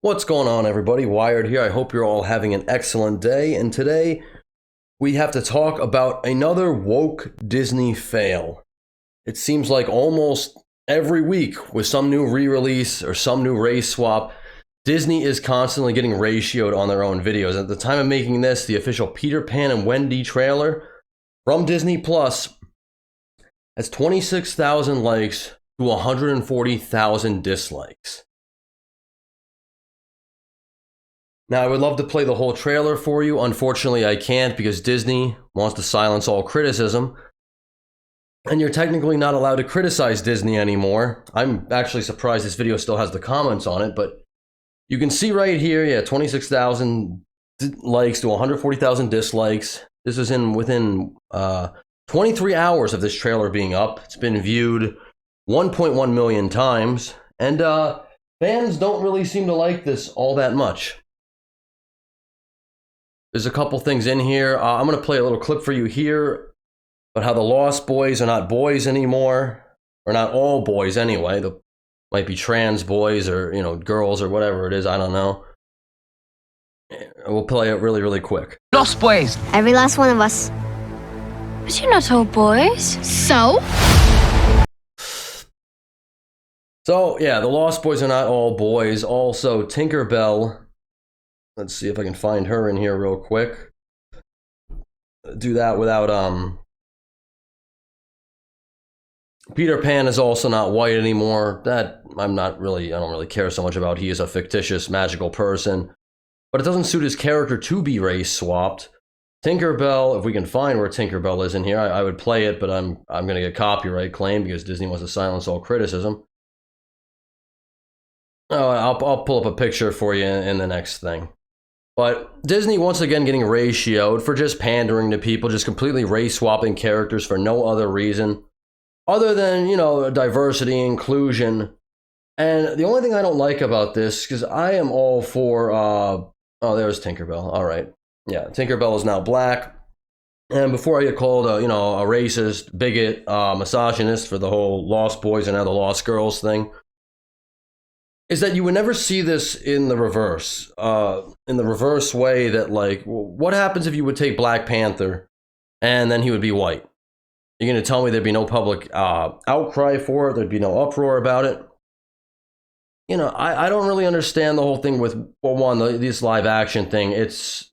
What's going on, everybody? Wired here. I hope you're all having an excellent day. And today we have to talk about another woke Disney fail. It seems like almost every week with some new re-release or some new race swap, Disney is constantly getting ratioed on their own videos. At the time of making this, the official Peter Pan and Wendy trailer from Disney Plus has 26,000 likes to 140,000 dislikes. Now, I would love to play the whole trailer for you. Unfortunately, I can't because Disney wants to silence all criticism. And you're technically not allowed to criticize Disney anymore. I'm actually surprised this video still has the comments on it, but you can see right here, yeah, 26,000 likes to 140,000 dislikes. This is within 23 hours of this trailer being up. It's been viewed 1.1 million times, and fans don't really seem to like this all that much. There's a couple things in here. I'm going to play a little clip for you here about how the Lost Boys are not boys anymore, or not all boys anyway. They might be trans boys or, girls or whatever it is. I don't know. We'll play it really, really quick. Lost Boys. Every last one of us. But you're not all boys. So? So, yeah, the Lost Boys are not all boys. Also, Tinkerbell. Let's see if I can find her in here real quick. Do that without, Peter Pan is also not white anymore. That, I don't really care so much about. He is a fictitious, magical person. But it doesn't suit his character to be race swapped. Tinkerbell, if we can find where Tinkerbell is in here, I would play it, but I'm going to get copyright claim because Disney wants to silence all criticism. Oh, I'll pull up a picture for you in the next thing. But Disney once again getting ratioed for just pandering to people, just completely race swapping characters for no other reason other than, diversity, inclusion. And the only thing I don't like about this, because I am all for, oh, there's Tinkerbell. All right. Yeah, Tinkerbell is now black. And before I get called, a racist, bigot, misogynist for the whole Lost Boys and now the Lost Girls thing, is that you would never see this in the reverse way that, like, what happens if you would take Black Panther and then he would be white? You're going to tell me there'd be no public outcry for it, there'd be no uproar about it? I don't really understand the whole thing with, well, one, this live action thing.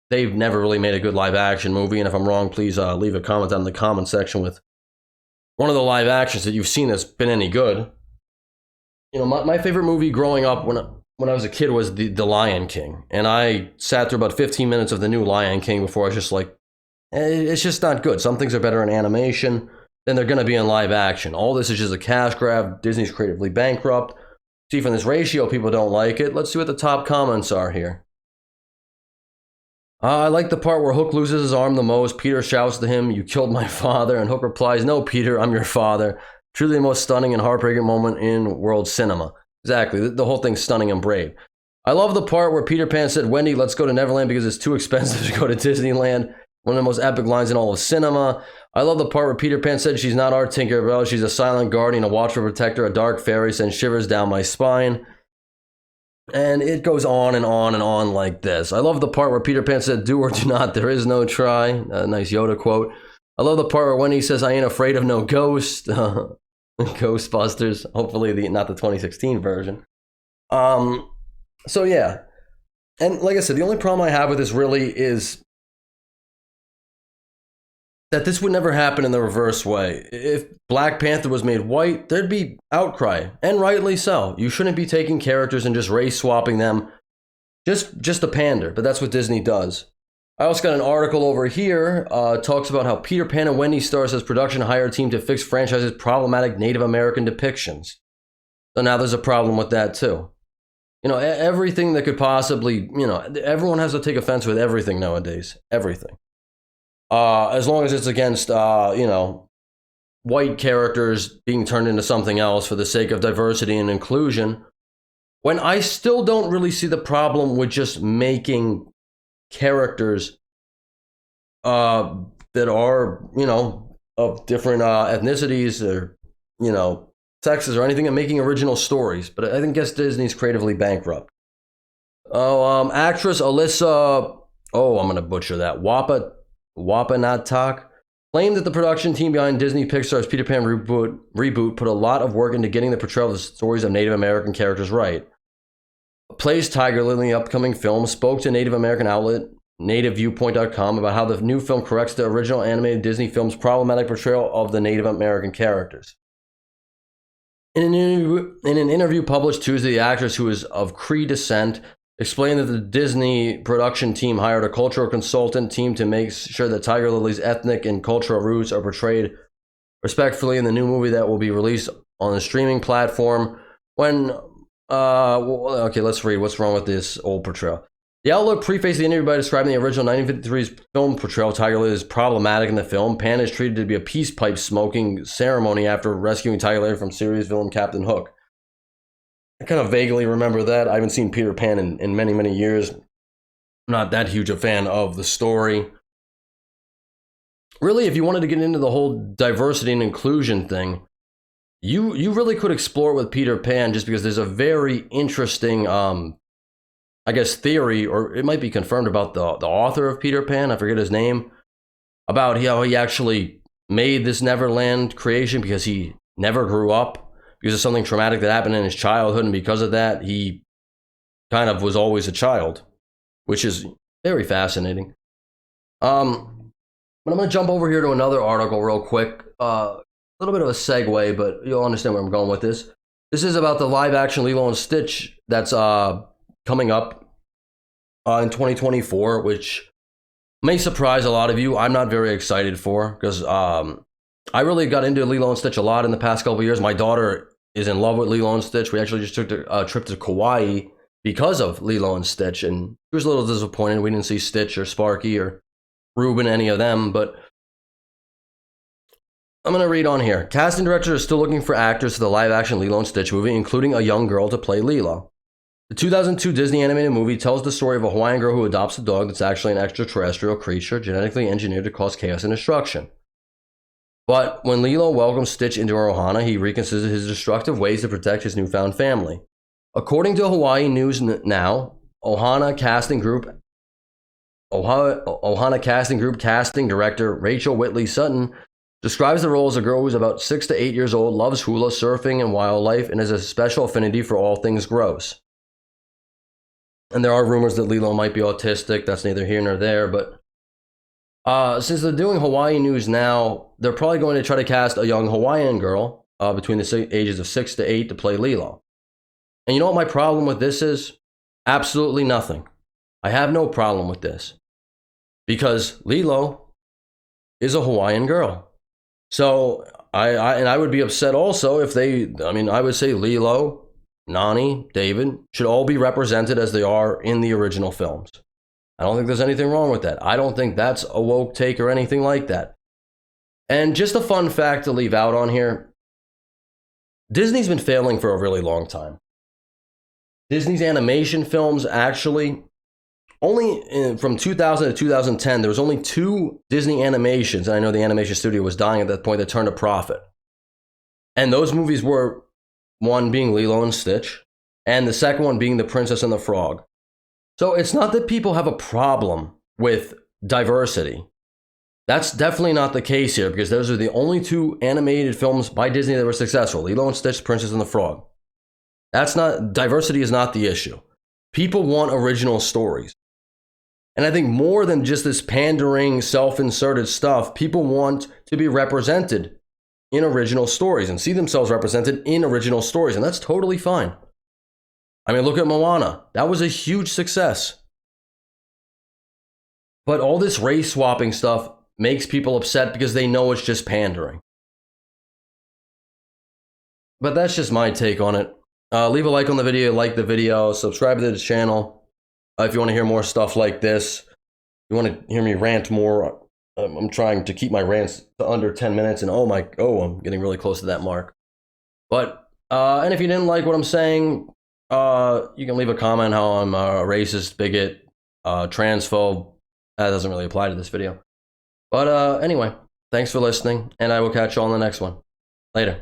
They've never really made a good live action movie, and if I'm wrong, please leave a comment down in the comment section with one of the live actions that you've seen that's been any good. My favorite movie growing up when I was a kid was the Lion King. And I sat through about 15 minutes of the new Lion King before I was just like, it's just not good. Some things are better in animation than they're going to be in live action. All this is just a cash grab. Disney's creatively bankrupt. See, from this ratio, people don't like it. Let's see what the top comments are here. I like the part where Hook loses his arm the most. Peter shouts to him, "You killed my father." And Hook replies, "No, Peter, I'm your father." Truly the most stunning and heartbreaking moment in world cinema. Exactly. The whole thing's stunning and brave. I love the part where Peter Pan said, "Wendy, let's go to Neverland because it's too expensive to go to Disneyland." One of the most epic lines in all of cinema. I love the part where Peter Pan said, "She's not our Tinkerbell. She's a silent guardian, a watchful protector, a dark fairy, sends shivers down my spine." And it goes on and on and on like this. I love the part where Peter Pan said, "Do or do not, there is no try." A nice Yoda quote. I love the part where Wendy says, "I ain't afraid of no ghost." Ghostbusters, hopefully not the 2016 version. So yeah, and like I said, the only problem I have with this really is that this would never happen in the reverse way. If Black Panther was made white, there'd be outcry, and rightly so. You shouldn't be taking characters and just race swapping them just to pander, but that's what Disney does. I also got an article over here, talks about how Peter Pan and Wendy stars as production hired team to fix franchise's problematic Native American depictions. So now there's a problem with that too. Everything that could possibly, everyone has to take offense with everything nowadays. Everything. As long as it's against, white characters being turned into something else for the sake of diversity and inclusion. When I still don't really see the problem with just making characters that are, of different ethnicities or, sexes or anything, and making original stories. But I think Disney's creatively bankrupt. Actress Alyssa, oh, I'm gonna butcher that. Wapanatak claimed that the production team behind Disney Pixar's Peter Pan reboot put a lot of work into getting the portrayal of the stories of Native American characters right. Plays Tiger Lily in the upcoming film, spoke to Native American outlet nativeviewpoint.com about how the new film corrects the original animated Disney film's problematic portrayal of the Native American characters. In an interview published Tuesday, the actress, who is of Cree descent, explained that the Disney production team hired a cultural consultant team to make sure that Tiger Lily's ethnic and cultural roots are portrayed respectfully in the new movie that will be released on the streaming platform. Okay, let's read what's wrong with this old portrayal. The outlook prefaced the interview by describing the original 1953's film portrayal of Tiger Lily as problematic in the film. Pan is treated to be a peace pipe smoking ceremony after rescuing Tiger Lily from serious villain Captain Hook. I kind of vaguely remember that. I haven't seen Peter Pan in many, many years. I'm not that huge a fan of the story. Really, if you wanted to get into the whole diversity and inclusion thing, you really could explore it with Peter Pan, just because there's a very interesting I guess theory, or it might be confirmed, about the author of Peter Pan, I forget his name, about how he actually made this Neverland creation because he never grew up, because of something traumatic that happened in his childhood, and because of that, he kind of was always a child, which is very fascinating. But I'm going to jump over here to another article real quick. A little bit of a segue, but you'll understand where I'm going with this. This is about the live-action Lilo and Stitch that's coming up in 2024, which may surprise a lot of you. I'm not very excited for, because I really got into Lilo and Stitch a lot in the past couple of years. My daughter is in love with Lilo and Stitch. We actually just took a trip to Kauai because of Lilo and Stitch, and she was a little disappointed we didn't see Stitch or Sparky or Reuben, any of them, but I'm going to read on here. Casting directors are still looking for actors for the live-action Lilo and Stitch movie, including a young girl to play Lilo. The 2002 Disney animated movie tells the story of a Hawaiian girl who adopts a dog that's actually an extraterrestrial creature genetically engineered to cause chaos and destruction. But when Lilo welcomes Stitch into her ohana, he reconsiders his destructive ways to protect his newfound family. According to Hawaii News Now, Ohana casting group casting director Rachel Whitley Sutton describes the role as a girl who's about 6 to 8 years old, loves hula, surfing, and wildlife, and has a special affinity for all things gross. And there are rumors that Lilo might be autistic. That's neither here nor there. But since they're doing Hawaii News Now, they're probably going to try to cast a young Hawaiian girl between the ages of 6 to 8 to play Lilo. And you know what my problem with this is? Absolutely nothing. I have no problem with this, because Lilo is a Hawaiian girl. So I would be upset also if I would say Lilo, Nani, David should all be represented as they are in the original films. I don't think there's anything wrong with that. I don't think that's a woke take or anything like that. And just a fun fact to leave out on here, Disney's been failing for a really long time. Disney's animation films actually, from 2000 to 2010, there was only 2 Disney animations, and I know the animation studio was dying at that point, that turned a profit. And those movies were, one being Lilo and Stitch, and the second one being The Princess and the Frog. So it's not that people have a problem with diversity. That's definitely not the case here, because those are the only 2 animated films by Disney that were successful. Lilo and Stitch, Princess and the Frog. Diversity is not the issue. People want original stories. And I think more than just this pandering, self-inserted stuff, people want to be represented in original stories and see themselves represented in original stories, and that's totally fine. I mean, look at Moana. That was a huge success. But all this race swapping stuff makes people upset because they know it's just pandering. But that's just my take on it. Leave a like on the video, like the video, subscribe to the channel if you want to hear more stuff like this. If you want to hear me rant more, I'm trying to keep my rants to under 10 minutes, and I'm getting really close to that mark. But, and if you didn't like what I'm saying, you can leave a comment how I'm a racist, bigot, transphobe. That doesn't really apply to this video. But anyway, thanks for listening, and I will catch you on the next one. Later.